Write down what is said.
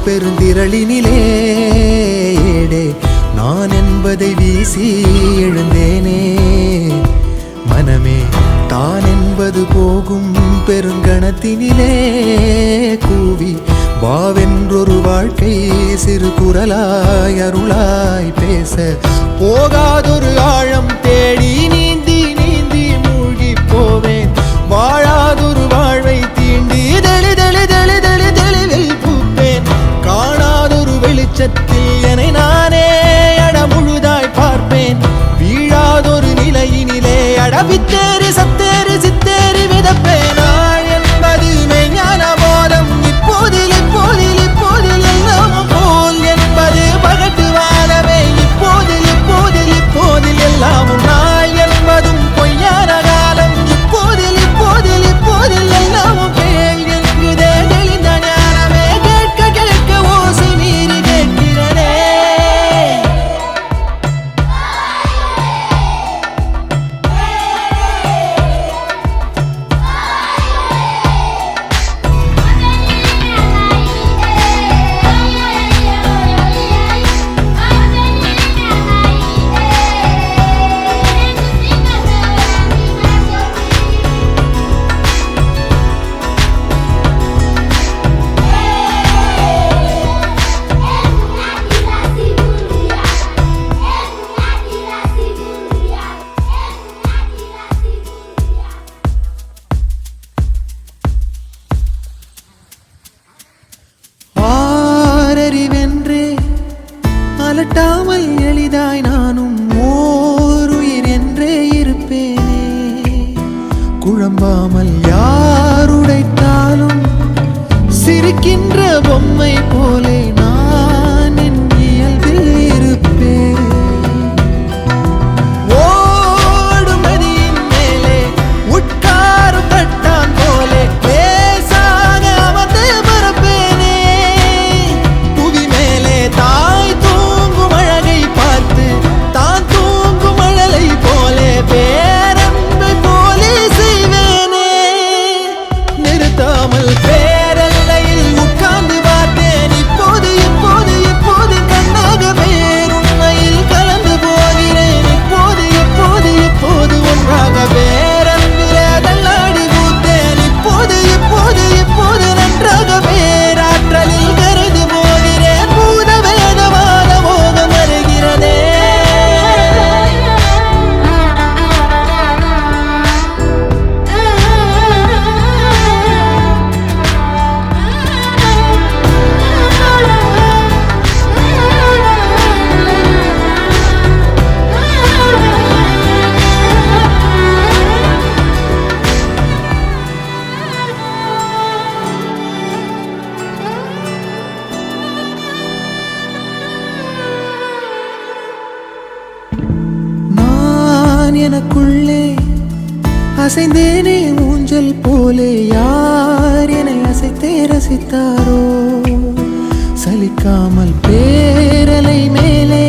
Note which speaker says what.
Speaker 1: பெருந்திரளினிலே ஏடே நான் என்பதை வீசி எழுந்தேனே. மனமே தான் என்பது போகும் பெருங்கணத்தினிலே கூவி வாவென்றொரு வாழ்க்கை சிறு குரலாய் அருளாய் பேச போகாதொரு ஆழம் தேடி நீந்தி நீந்தி மூழ்கி போவேன். வாழாதொரு வாழ்வை தீண்டி தெளிவில் பூப்பேன். காணாதொரு வெளிச்சத்தில் என்னை நானே முழுதாய் பார்ப்பேன். வீழாதொரு நிலையினிலே வித்தேறி சத்தேறி சித்தேறி விதப்பேன். நாள் என்பது மெய்ஞான போதம் இப்போதில் இப்போதில் இப்போதில் எல்லாம் போல் என்பது பகட்டு வாழவே இப்போதில் இப்போதில் இப்போதில் எல்லாமும். நாள் என்பதும் பொய்யான காலம் இப்போதில் இப்போதில் இப்போதில் எல்லாமும். கேள் என்குதே தெளிந்த ஞானமே கேட்க கேட்க ஓசை மீறி கேட்கிறனே. அலட்டாமல் எளிதாய் நானும் ஓருயிர் என்றே இருப்பேனே. குழம்பாமல் யாருடைத்தாலும் சிரிக்கின்ற பொம்மை போலே நான் என் இயல்பில் இருப்பேன். ஓடும் நதியின் மேலே உட்காரும் தட்டான் போலே லேசாக அமர்ந்து பரப்பேனே. புவி மேலே தாய் தூங்கும் அழகை பார்த்து தான் தூங்கும் அழலை போலே பேரன்பை போலே செய்வேனே. நிறுத்தாமல் பேரல்லையில் உட்கார்ந்து பார்த்தேன். இப்போது இப்போது இப்போது கண்ணாக பேருண்மையில் கலந்து போகிறேன். இப்போது இப்போது இப்போது ஒன்றாக பேரன்பிலே தள்ளாடி பூத்தேன். இப்போது இப்போது இப்போது நன்றாக பேராற்றலில் கருது போகிறேன். பூத வேதவாத மோகம் வருகிறதே. நான் எனக்குள்ளே அசைந்தேனே ஊஞ்சல் போலே. யார் என்னை அசைத்தே ரசித்தாரோ சலிக்காமல் பேரலை மேலே